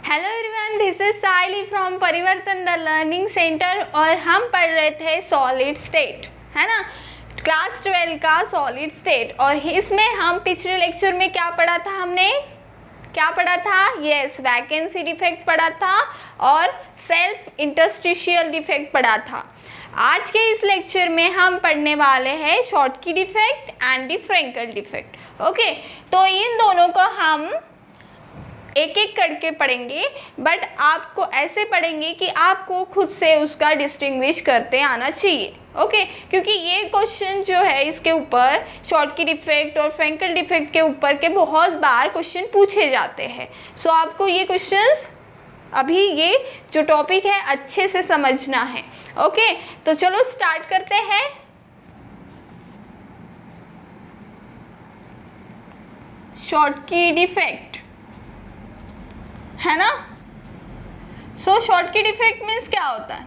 Hello everyone, this is Saili from परिवर्तन the learning centre और हम पढ़ रहे थे सॉलिड स्टेट, है ना, क्लास 12 का सॉलिड स्टेट। और इसमें हम पिछले लेक्चर में क्या पढ़ा था, हमने क्या पढ़ा था? यस, वैकेंसी डिफेक्ट पढ़ा था और सेल्फ इंटरस्टिशियल डिफेक्ट पढ़ा था। आज के इस लेक्चर में हम पढ़ने वाले हैं Schottky defect and the Frenkel defect. Okay, तो इन दोनों को हम एक एक करके पढ़ेंगे, बट आपको ऐसे पढ़ेंगे कि आपको खुद से उसका डिस्टिंग्विश करते आना चाहिए। ओके, क्योंकि ये क्वेश्चन जो है इसके ऊपर शॉर्टकी डिफेक्ट और फ्रैंकल डिफेक्ट के ऊपर के बहुत बार क्वेश्चन पूछे जाते हैं। सो आपको ये क्वेश्चंस अभी ये जो टॉपिक है अच्छे से समझना है। ओके, तो चलो स्टार्ट करते हैं। शॉर्टकी डिफेक्ट, है ना। सो शॉर्टकी डिफेक्ट मीन्स क्या होता है,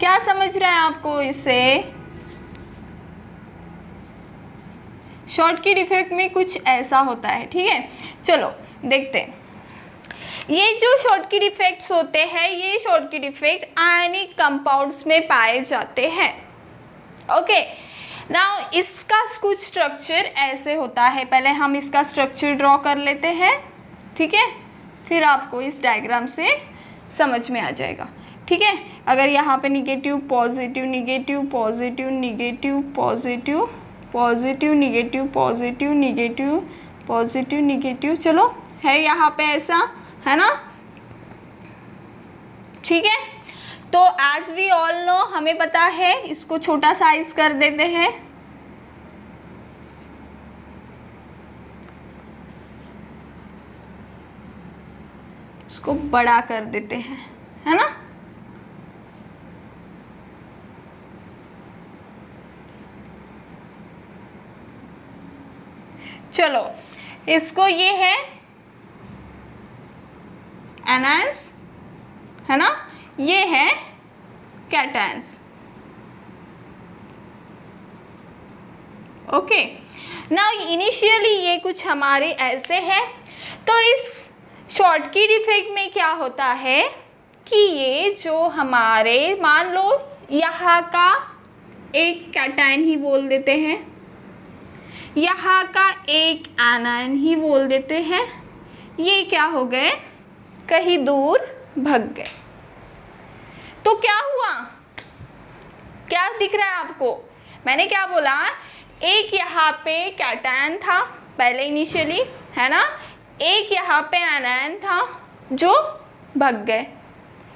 क्या समझ रहा है आपको इससे? शॉर्टकी डिफेक्ट में कुछ ऐसा होता है, ठीक है। चलो देखते हैं। ये जो शॉर्टकी डिफेक्ट्स होते हैं, ये शॉर्टकी डिफेक्ट आयनिक कंपाउंड्स में पाए जाते हैं। ओके, नाउ इसका कुछ स्ट्रक्चर ऐसे होता है। पहले हम इसका स्ट्रक्चर ड्रॉ कर लेते हैं, ठीक है, फिर आपको इस डायग्राम से समझ में आ जाएगा, ठीक है। अगर यहाँ पे negative positive negative positive negative positive positive negative positive negative positive negative, चलो है यहाँ पे ऐसा, है ना, ठीक है। तो एज वी ऑल नो, हमें पता है, इसको छोटा साइज कर देते हैं। इसको बड़ा कर देते हैं, है ना। चलो, इसको ये है एनायंस, है ना, ये है कैटायंस। ओके, नाउ इनिशियली ये कुछ हमारे ऐसे है। तो इस शॉर्टकी डिफेक्ट में क्या होता है कि ये जो हमारे, मान लो यहाँ का एक कैटायन ही बोल देते हैं, यहाँ का एक एनायन ही बोल देते हैं, ये क्या हो गए, कहीं दूर भग गए। तो क्या हुआ, क्या दिख रहा है आपको? मैंने क्या बोला, एक यहाँ पे कैटायन था पहले इनिशियली, है ना, एक यहाँ पे एनायन था जो भग गए,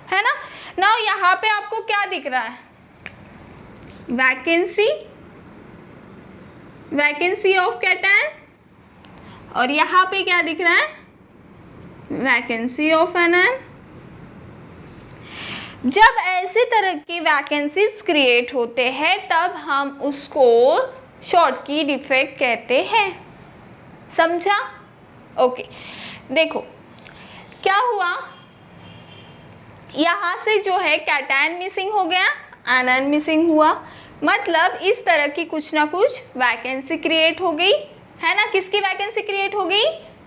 है ना। नाउ यहाँ पे आपको क्या दिख रहा है, वैकेंसी, वैकेंसी ऑफ कैटायन, और यहाँ पे क्या दिख रहा है, वैकेंसी ऑफ एनायन। जब ऐसे तरह की वैकेंसीज क्रिएट होते हैं तब हम उसको शॉर्टकी डिफेक्ट कहते हैं, समझा? ओके, देखो क्या हुआ, यहाँ से जो है कैटायन मिसिंग हो गया, एनायन मिसिंग हुआ, मतलब इस तरह की कुछ ना कुछ वैकेंसी क्रिएट हो गई, है ना। किसकी वैकेंसी क्रिएट हो गई?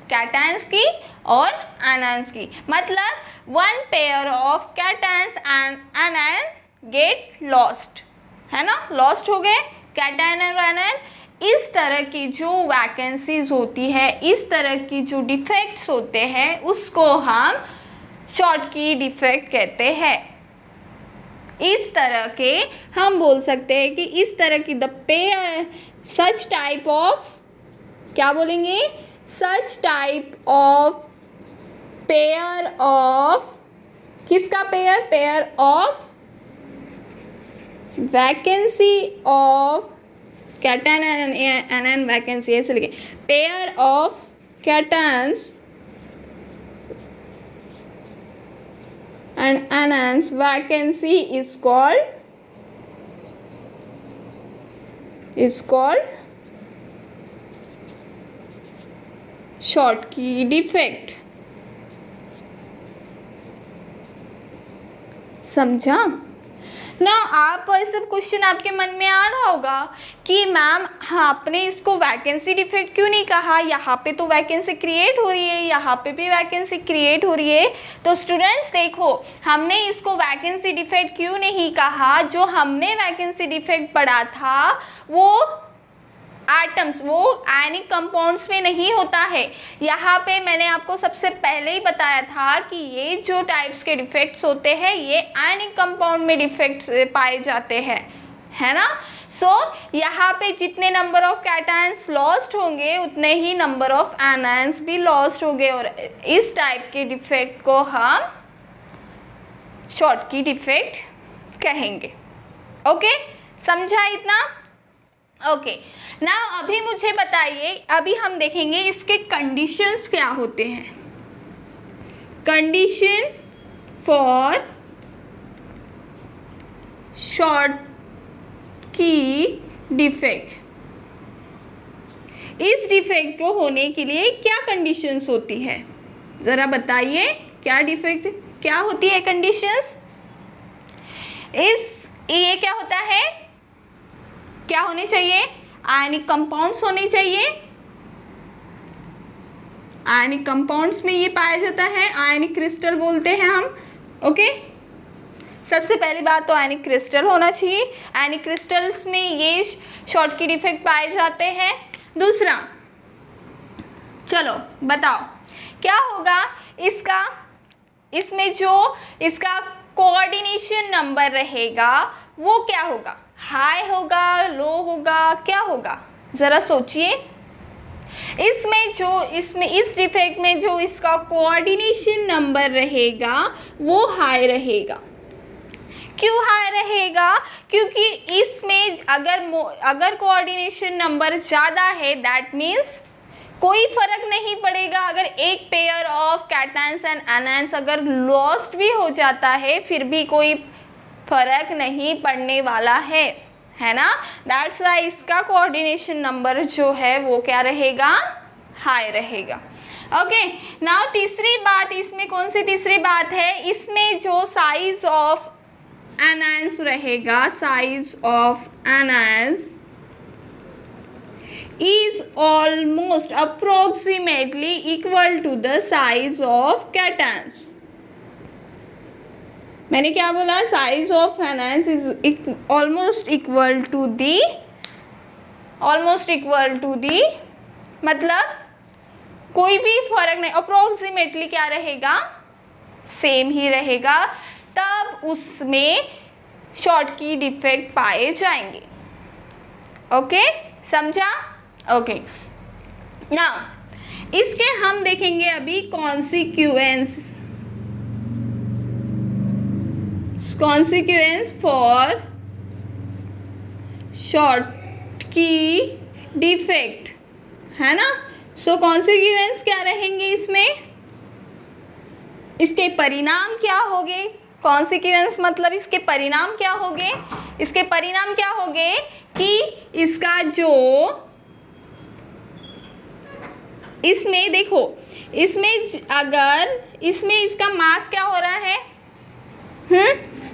कैटायंस की और एनायंस की। मतलब one pair of cations and anion get lost, है ना, लॉस्ट हो गए कैटायन और एनायन। इस तरह की जो वैकेंसीज होती है, इस तरह की जो डिफेक्ट्स होते हैं, उसको हम शॉर्टकी डिफेक्ट कहते हैं। इस तरह के हम बोल सकते हैं कि इस तरह की the pair, such type of, क्या बोलेंगे, such type of pair of, किसका pair, pair of vacancy of cation and anion vacancy, ऐसे लिखे, pair of cations and anions vacancy is called Schottky defect, समझा? ना आप सब क्वेश्चन आपके मन में आ रहा होगा कि मैम आपने इसको वैकेंसी डिफेक्ट क्यों नहीं कहा, यहाँ पे तो वैकेंसी क्रिएट हो रही है, यहाँ पे भी वैकेंसी क्रिएट हो रही है। तो स्टूडेंट्स देखो, हमने इसको वैकेंसी डिफेक्ट क्यों नहीं कहा, जो हमने वैकेंसी डिफेक्ट पढ़ा था वो एटम्स, वो आयनिक कंपाउंड्स में नहीं होता है। यहाँ पे मैंने आपको सबसे पहले ही बताया था कि ये जो टाइप्स के डिफेक्ट्स होते हैं ये आयनिक कंपाउंड में डिफेक्ट्स पाए जाते हैं, है ना। सो यहाँ पे जितने नंबर ऑफ कैटायंस लॉस्ट होंगे उतने ही नंबर ऑफ एनायंस भी लॉस्ट होंगे, और इस टाइप के डिफेक्ट को हम शॉर्टकी डिफेक्ट कहेंगे। ओके, समझा इतना? ओके, नाउ अभी मुझे बताइए, अभी हम देखेंगे इसके कंडीशंस क्या होते हैं। कंडीशन फॉर शॉर्टकी डिफेक्ट, इस डिफेक्ट को होने के लिए क्या कंडीशंस होती है, ज़रा बताइए। क्या डिफेक्ट, क्या होती है कंडीशंस? ये क्या होता है, क्या होने चाहिए? आयनिक कंपाउंड्स होने चाहिए। आयनिक कंपाउंड्स में ये पाया जाता है, आयनिक क्रिस्टल बोलते हैं हम। ओके, सबसे पहली बात तो आयनिक क्रिस्टल होना चाहिए। आयनिक क्रिस्टल्स में ये शॉर्टकी डिफेक्ट पाए जाते हैं। दूसरा, चलो बताओ क्या होगा इसका, इसमें जो इसका कोऑर्डिनेशन नंबर रहेगा वो क्या होगा? हाई होगा, लो होगा, क्या होगा? ज़रा सोचिए। इसमें इस डिफेक्ट में जो इसका कोऑर्डिनेशन नंबर रहेगा वो हाई रहेगा। क्यों हाई रहेगा? क्योंकि इसमें अगर कोऑर्डिनेशन नंबर ज़्यादा है दैट मीन्स कोई फर्क नहीं पड़ेगा। अगर एक pair of cations and anions अगर लॉस्ट भी हो जाता है फिर भी कोई फर्क नहीं पड़ने वाला है ना। दैट्स वाई इसका कोऑर्डिनेशन नंबर जो है वो क्या रहेगा? हाई रहेगा। ओके, नाउ तीसरी बात, इसमें कौन सी तीसरी बात है? इसमें जो साइज ऑफ एनायंस रहेगा, size of anions is almost approximately equal to the size of cations। मैंने क्या बोला? Size of anions is almost equal to the, मतलब कोई भी फर्क नहीं, अप्रोक्सीमेटली क्या रहेगा? सेम ही रहेगा, तब उसमें शॉर्टकी डिफेक्ट पाए जाएंगे। ओके, समझा? ओके, नाउ इसके हम देखेंगे अभी कॉन्सिक्वेंस फॉर शॉर्टकी डिफेक्ट, है ना। सो कॉन्सिक्वेंस क्या रहेंगे इसमें? इसके परिणाम क्या होंगे? कॉन्सिक्वेंस मतलब इसके परिणाम क्या होंगे? इसके परिणाम क्या होंगे कि इसका जो इसमें देखो, इसमें अगर इसमें इसका मास क्या हो रहा है?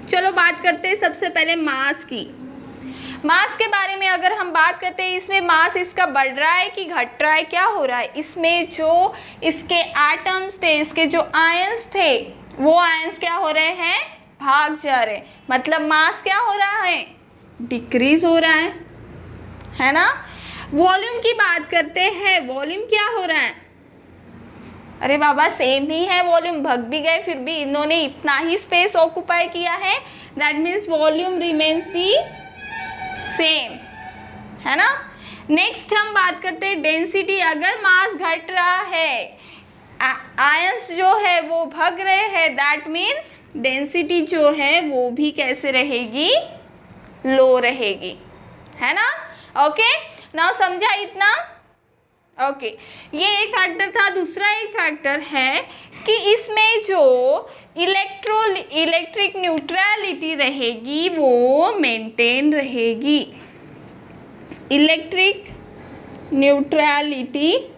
चलो बात करते हैं सबसे पहले मास की। मास के बारे में अगर हम बात करते हैं, इसमें मास इसका बढ़ रहा है कि घट रहा है, क्या हो रहा है? इसमें जो इसके एटम्स थे, इसके जो आयंस थे, वो आयंस क्या हो रहे हैं? भाग जा रहे हैं। मतलब मास क्या हो रहा है? डिक्रीज हो रहा है ना। वॉल्यूम की बात करते हैं, वॉल्यूम क्या हो रहा है? अरे बाबा सेम ही है, वॉल्यूम भाग भी गए फिर भी इन्होंने इतना ही स्पेस ऑक्यूपाई किया है, that means volume remains the same, है ना। नेक्स्ट हम बात करते हैं डेंसिटी। अगर मास घट रहा है, आयंस जो है वो भाग रहे हैं, दैट मीन्स डेंसिटी जो है वो भी कैसे रहेगी? लो रहेगी, है ना। ओके, नाउ समझा इतना? ओके, ये एक फैक्टर था। दूसरा एक फैक्टर है कि इसमें जो इलेक्ट्रिक न्यूट्रलिटी रहेगी वो मेंटेन रहेगी। इलेक्ट्रिक न्यूट्रलिटी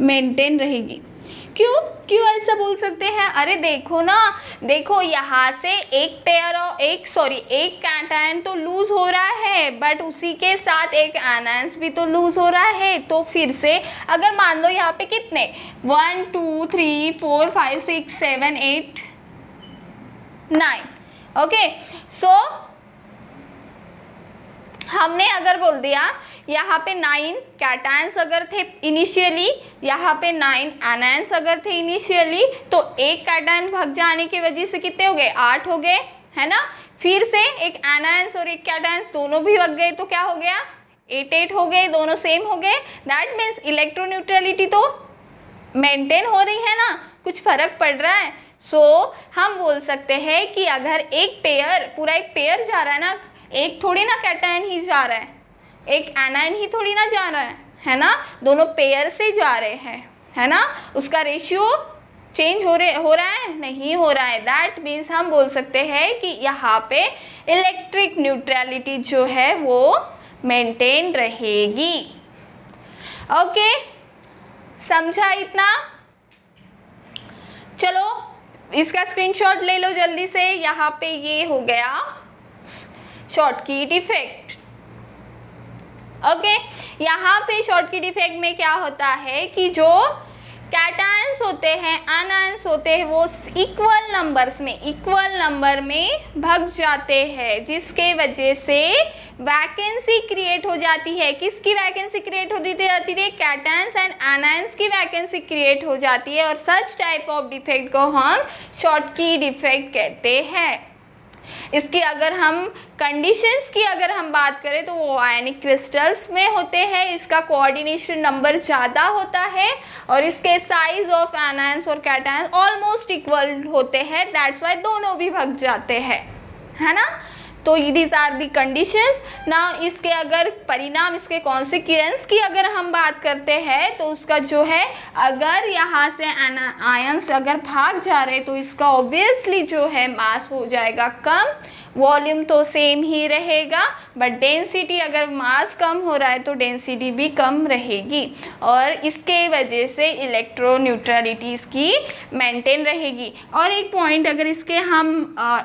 मेंटेन रहेगी। क्यों क्यों ऐसा बोल सकते हैं? अरे देखो ना, देखो यहाँ से एक कैटायन तो लूज हो रहा है, बट उसी के साथ एक एनायंस भी तो लूज हो रहा है। तो फिर से अगर मान लो यहाँ पे कितने 1 2 3 4 5 6 7 8 9, ओके। सो हमने अगर बोल दिया यहाँ पे 9 कैटायंस अगर थे इनिशियली, यहाँ पे 9 एनायंस अगर थे इनिशियली, तो एक कैटायन भाग जाने की वजह से कितने हो गए? 8 हो गए, है ना। फिर से एक एनायंस और एक कैटायंस दोनों भी भाग गए, तो क्या हो गया? 8 हो गए, दोनों सेम हो गए। दैट मीन्स इलेक्ट्रोन्यूट्रलिटी तो मेंटेन हो रही है ना, कुछ फर्क पड़ रहा है। सो हम बोल सकते हैं कि अगर एक पेयर, पूरा एक पेयर जा रहा है ना, एक थोड़ी ना कैटायन ही जा रहा है, एक एनायन ही थोड़ी ना जा रहा है ना, दोनों पेयर से जा रहे हैं, है ना। उसका रेशियो चेंज हो रहा है? नहीं हो रहा है। दैट मीन्स हम बोल सकते हैं कि यहाँ पे इलेक्ट्रिक न्यूट्रलिटी जो है वो मेंटेन रहेगी। ओके, समझा इतना? चलो इसका स्क्रीनशॉट ले लो जल्दी से। यहाँ पे ये हो गया शॉर्टकीट इफेक्ट। ओके, यहाँ पे शॉर्टकीट इफेक्ट में क्या होता है कि जो कैटायंस होते हैं, एनायंस होते हैं, वो इक्वल नंबर में भाग जाते हैं, जिसके वजह से वैकेंसी क्रिएट हो जाती है। किसकी वैकेंसी क्रिएट होती जाती है? कैटायंस एंड एनायंस की वैकेंसी क्रिएट हो जाती है, और सच टाइप ऑफ डिफेक्ट को हम शॉर्टकीट इफेक्ट कहते हैं। इसकी अगर हम कंडीशंस की अगर हम बात करें तो वो आयनिक क्रिस्टल्स में होते हैं, इसका कोऑर्डिनेशन नंबर ज़्यादा होता है, और इसके साइज ऑफ एनायंस और कैटायंस ऑलमोस्ट इक्वल होते हैं। दैट्स वाई दोनों भी भाग जाते हैं, है ना। तो दीज आर दी कंडीशंस। ना इसके अगर परिणाम, इसके कॉन्सिक्वेंस की अगर हम बात करते हैं तो उसका जो है, अगर यहाँ से आयंस अगर भाग जा रहे तो इसका ऑब्वियसली जो है मास हो जाएगा कम, वॉल्यूम तो सेम ही रहेगा, बट डेंसिटी, अगर मास कम हो रहा है तो डेंसिटी भी कम रहेगी, और इसके वजह से इलेक्ट्रोन्यूट्रलिटी इसकी मेंटेन रहेगी। और एक पॉइंट, अगर इसके हम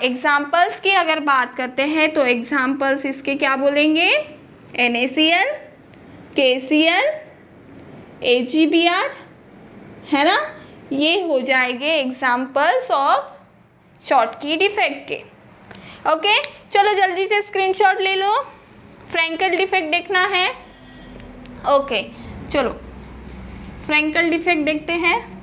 एग्जांपल्स की अगर बात करते हैं तो एग्जांपल्स इसके क्या बोलेंगे? NaCl, KCl, AgBr, है ना। ये हो जाएंगे एग्जांपल्स ऑफ शॉर्टकीट इफेक्ट के। ओके, चलो जल्दी से स्क्रीनशॉट ले लो, फ्रैंकल डिफेक्ट देखना है। ओके, चलो फ्रैंकल डिफेक्ट देखते हैं।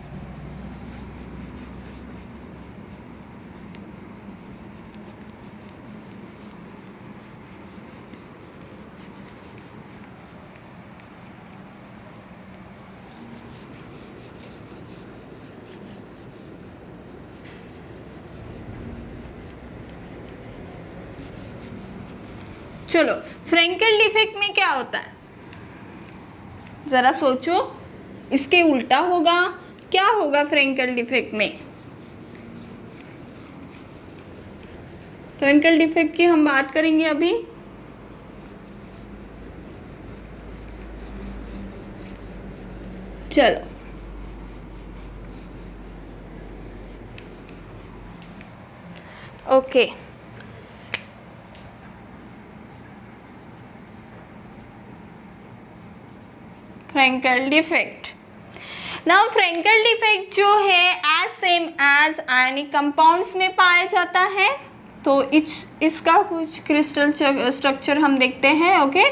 चलो, फ्रैंकल डिफेक्ट में क्या होता है? ज़रा सोचो, इसके उल्टा होगा। क्या होगा फ्रैंकल डिफेक्ट में? फ्रैंकल डिफेक्ट की हम बात करेंगे अभी। चलो, okay, Frenkel defect. Now Frenkel defect जो है as same as ionic compounds में पाया जाता है। तो इसका कुछ क्रिस्टल स्ट्रक्चर हम देखते हैं। ओके,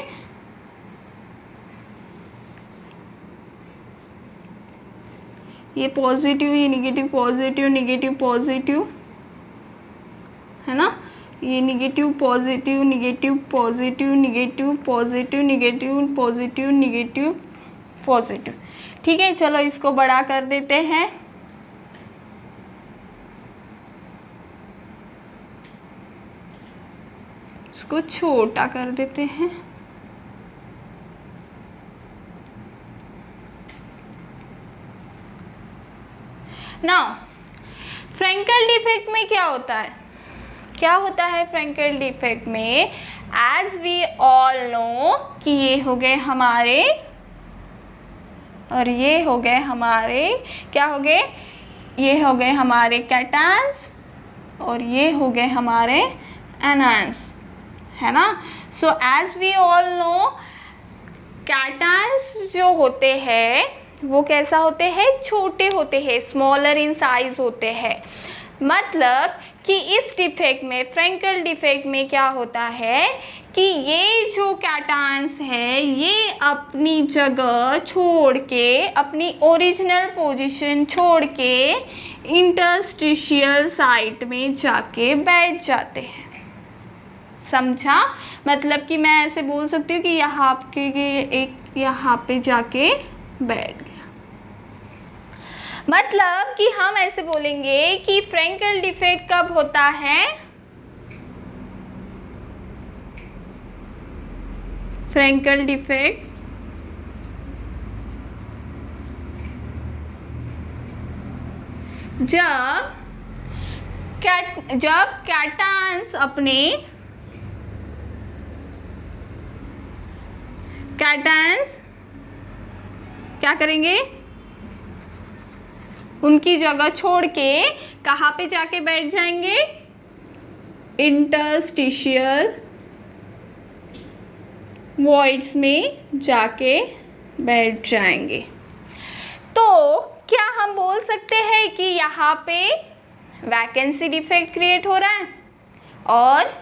ये पॉजिटिव, ये निगेटिव पॉजिटिव, निगेटिव पॉजिटिव, है ना। ये negative positive, negative positive, negative positive, negative positive, negative positive. ठीक है, चलो इसको बड़ा कर देते हैं। इसको छोटा कर देते हैं। नाउ फ्रैंकल डिफेक्ट में क्या होता है? क्या होता है फ्रैंकल डिफेक्ट में? एज वी ऑल नो कि ये हो गए हमारे और ये हो गए हमारे, क्या हो गए, ये हो गए हमारे कैटायंस और ये हो गए हमारे एनायंस, है ना। So as we all know, cations जो होते हैं वो कैसा होते हैं, छोटे होते हैं, स्मॉलर इन साइज होते हैं। मतलब कि इस डिफेक्ट में, फ्रैंकल डिफेक्ट में क्या होता है कि ये जो कैटायंस है ये अपनी जगह छोड़ के, अपनी ओरिजिनल पोजीशन छोड़ के इंटरस्टिशियल साइट में जाके बैठ जाते हैं। समझा? मतलब कि मैं ऐसे बोल सकती हूँ कि यहाँ के एक यहाँ पे जाके बैठ गया। मतलब कि हम ऐसे बोलेंगे कि फ्रैंकल डिफेक्ट कब होता है, फ्रैंकल डिफेक्ट जब कैटायंस अपने कैटायंस क्या करेंगे, उनकी जगह छोड़ के कहाँ पे जाके बैठ जाएंगे, इंटरस्टिशियल वॉइड्स में जाके बैठ जाएंगे। तो क्या हम बोल सकते हैं कि यहाँ पे वैकेंसी डिफेक्ट क्रिएट हो रहा है और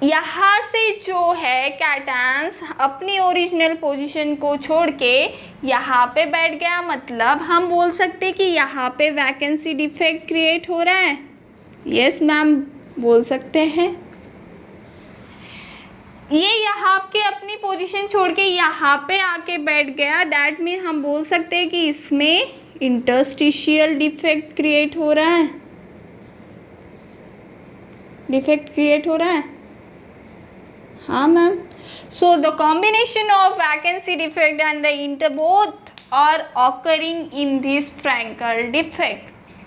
यहाँ से जो है कैटायंस अपनी ओरिजिनल पोजीशन को छोड़ के यहाँ पे बैठ गया, मतलब हम बोल सकते हैं कि यहाँ पे वैकेंसी डिफेक्ट क्रिएट हो रहा है। यस मैम, बोल सकते हैं। ये यहाँ के अपनी पोजीशन छोड़ के यहाँ पे आके बैठ गया, दैट मीन हम बोल सकते हैं कि इसमें इंटरस्टिशियल डिफेक्ट क्रिएट हो रहा है, डिफेक्ट क्रिएट हो रहा है। हाँ ma'am. So the combination of vacancy defect and the inter both are occurring in this Frenkel defect.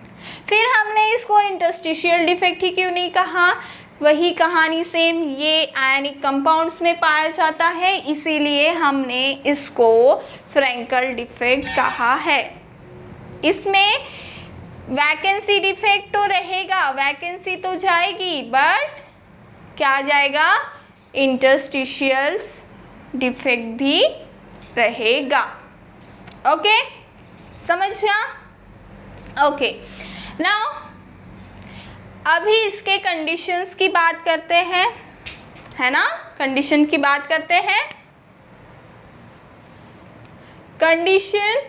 फिर हमने इसको इंटरस्टिशियल डिफेक्ट ही क्यों नहीं कहा, वही कहानी सेम, ये आयनिक कंपाउंड्स में पाया जाता है, इसीलिए हमने इसको फ्रैंकल डिफेक्ट कहा है। इसमें वैकेंसी डिफेक्ट तो रहेगा, वैकेंसी तो जाएगी, बट क्या जाएगा, इंटरस्टिशियल्स डिफेक्ट भी रहेगा। ओके, समझ गया? ओके, नाउ अभी इसके कंडीशंस की बात करते हैं, है ना, कंडीशन की बात करते हैं। कंडीशन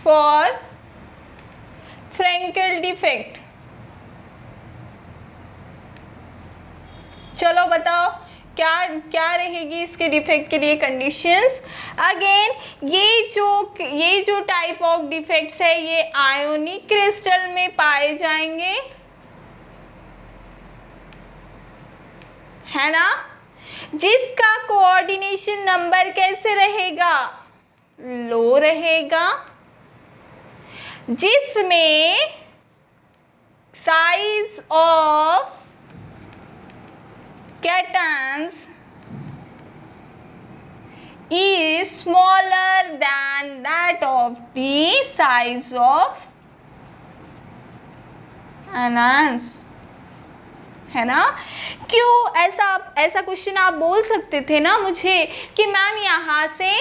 फॉर फ्रैंकल डिफेक्ट, चलो बताओ क्या क्या रहेगी इसके डिफेक्ट के लिए कंडीशंस। अगेन ये जो टाइप ऑफ डिफेक्ट्स है ये आयोनिक क्रिस्टल में पाए जाएंगे, है ना, जिसका कोऑर्डिनेशन नंबर कैसे रहेगा, लो रहेगा, जिसमें size of cations is smaller than that of the size of anions, है ना। क्यों ऐसा क्वेश्चन आप बोल सकते थे ना मुझे कि मैम यहाँ से,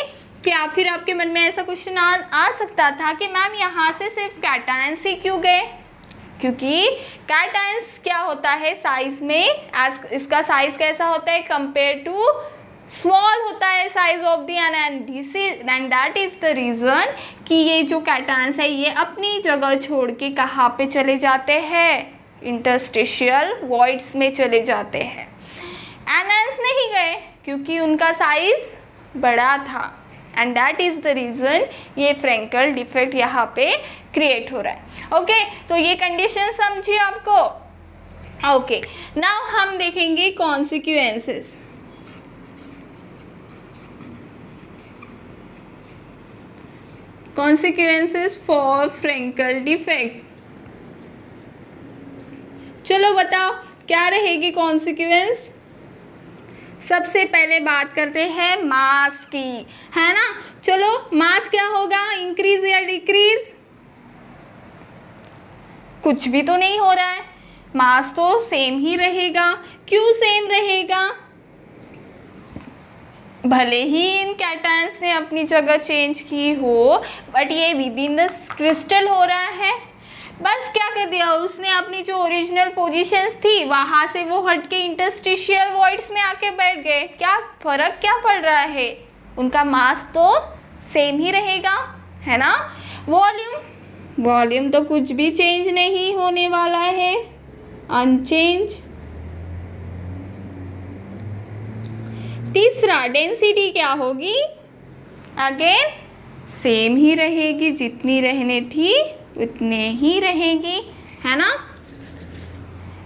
क्या फिर आपके मन में ऐसा क्वेश्चन आ सकता था कि मैम यहाँ से सिर्फ कैटायंस ही क्यों गए, क्योंकि कैटायंस क्या होता है साइज में, इसका साइज कैसा होता है कंपेयर टू स्मॉल होता है size of the ion, and that is the reason कि ये जो कैटायंस है ये अपनी जगह छोड़ के कहाँ पे चले जाते हैं, इंटरस्टिशियल वॉइड्स में चले जाते हैं। एनायंस नहीं गए क्योंकि उनका साइज बड़ा था, and that is the reason ये फ्रैंकल डिफेक्ट यहाँ पे क्रिएट हो रहा है। ओके, तो ये कंडीशन समझिए आपको। ओके, नाउ हम देखेंगे consequences. Consequences for Frenkel defect, चलो बताओ क्या रहेगी कॉन्सिक्वेंस। सबसे पहले बात करते हैं मास की, है ना। चलो मास क्या होगा, इंक्रीज या डिक्रीज, कुछ भी तो नहीं हो रहा है, मास तो सेम ही रहेगा। क्यों सेम रहेगा, भले ही इन कैटायंस ने अपनी जगह चेंज की हो, बट ये विद इन द क्रिस्टल हो रहा है। बस क्या कर दिया उसने, अपनी जो ओरिजिनल पोजीशंस थी वहाँ से वो हट के इंटरस्टिशियल वॉइड्स में आके बैठ गए। क्या फ़र्क क्या पड़ रहा है, उनका मास तो सेम ही रहेगा, है ना। वॉल्यूम तो कुछ भी चेंज नहीं होने वाला है, अनचेंज। तीसरा डेंसिटी क्या होगी, अगेन सेम ही रहेगी, जितनी रहने थी उतने ही रहेगी, है ना।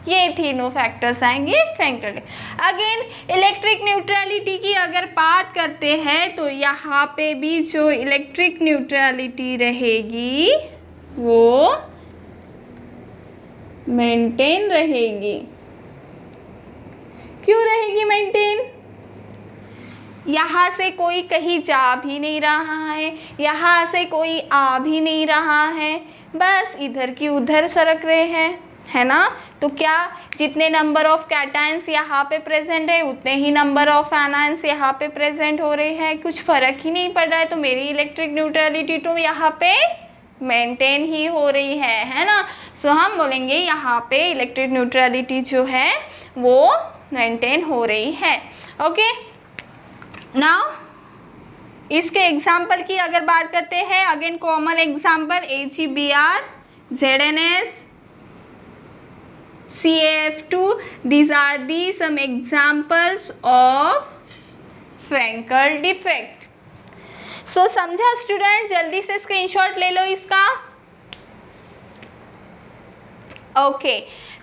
ये तीनों फैक्टर्स आएंगे फ्रैंकल। अगेन इलेक्ट्रिक न्यूट्रलिटी की अगर बात करते हैं तो यहाँ पे भी जो इलेक्ट्रिक न्यूट्रलिटी रहेगी वो मेंटेन रहेगी। क्यों रहेगी मेंटेन, यहाँ से कोई कहीं जा भी नहीं रहा है, यहाँ से कोई आ भी नहीं रहा है, बस इधर की उधर सरक रहे हैं, है ना। तो क्या जितने नंबर ऑफ कैटायंस यहाँ पे प्रेजेंट है उतने ही नंबर ऑफ एनायंस यहाँ पे प्रेजेंट हो रहे हैं, कुछ फ़र्क ही नहीं पड़ रहा है। तो मेरी इलेक्ट्रिक न्यूट्रलिटी तो यहाँ पे मेंटेन ही हो रही है ना। सो हम बोलेंगे यहाँ पे इलेक्ट्रिक न्यूट्रलिटी जो है वो मेंटेन हो रही है। ओके, नाउ इसके एग्जाम्पल की अगर बात करते हैं, again common example AgBr, ZnS, CaF2, these are the some examples of Frankel defect. So समझा स्टूडेंट, जल्दी से स्क्रीनशॉट ले लो इसका। ओके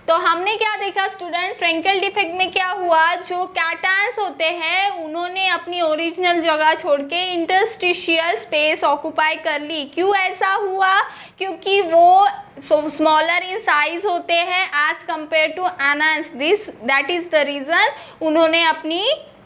तो हमने क्या देखा स्टूडेंट, फ्रैंकल डिफेक्ट में क्या हुआ, जो कैटायंस होते हैं उन्होंने अपनी ओरिजिनल जगह छोड़ के इंटरस्टिशियल स्पेस ऑक्यूपाई कर ली। क्यों ऐसा हुआ, क्योंकि वो स्मॉलर इन साइज होते हैं as compare to anions, that is the reason उन्होंने अपनी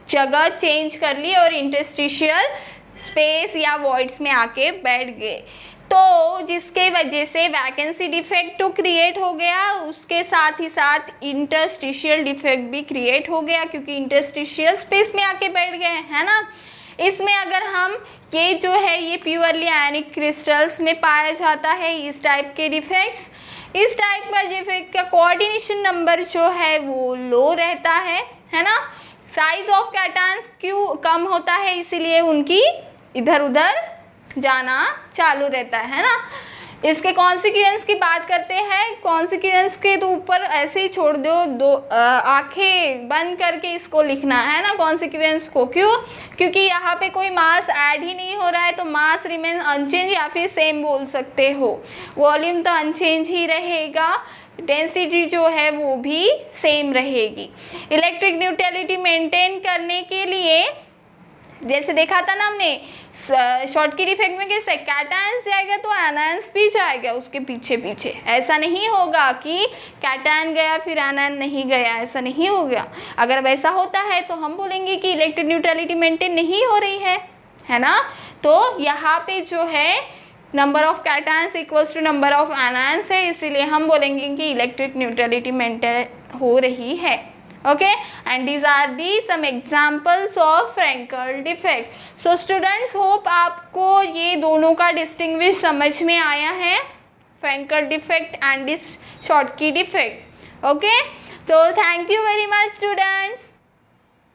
जगह चेंज कर ली और इंटरस्टिशियल स्पेस या वॉइड्स में आके बैठ गए। तो जिसके वजह से वैकेंसी डिफेक्ट तो क्रिएट हो गया, उसके साथ ही साथ इंटरस्टिशियल डिफेक्ट भी क्रिएट हो गया, क्योंकि इंटरस्टिशियल स्पेस में आके बैठ गए, है ना। इसमें अगर हम ये जो है ये प्योरली आयनिक क्रिस्टल्स में पाया जाता है इस टाइप के डिफेक्ट्स। इस टाइप का डिफेक्ट का कोऑर्डिनेशन नंबर जो है वो लो रहता है ना। साइज ऑफ कैटायंस क्यों कम होता है, इसीलिए उनकी इधर उधर जाना चालू रहता है ना। इसके कॉन्सिक्वेंस की बात करते हैं, कॉन्सिक्वेंस के तो ऊपर ऐसे ही छोड़ दो, आंखें बंद करके इसको लिखना है ना कॉन्सिक्वेंस को। क्यों, क्योंकि यहाँ पे कोई मास ऐड ही नहीं हो रहा है, तो मास रिमेन अनचेंज या फिर सेम बोल सकते हो। वॉल्यूम तो अनचेंज ही रहेगा, डेंसिटी जो है वो भी सेम रहेगी। इलेक्ट्रिक न्यूट्रलिटी मेंटेन करने के लिए जैसे देखा था ना हमने शॉर्टकी डिफेक्ट में, कैसे कैटायंस जाएगा तो एनायंस भी जाएगा उसके पीछे पीछे। ऐसा नहीं होगा कि कैटायन गया फिर एनायन नहीं गया, ऐसा नहीं होगा। अगर वैसा होता है तो हम बोलेंगे कि इलेक्ट्रिक न्यूट्रलिटी मेंटेन नहीं हो रही है ना। तो यहाँ पे जो है number of cations equals to number of anions है, इसीलिए हम बोलेंगे कि इलेक्ट्रिक न्यूट्रलिटी मेंटेन हो रही है। Okay, and these are the some examples of Frankel defect. So students, hope आपको ये दोनों का डिस्टिंग्विश समझ में आया है, Frankel defect and this Schottky defect. Okay, so thank you very much students.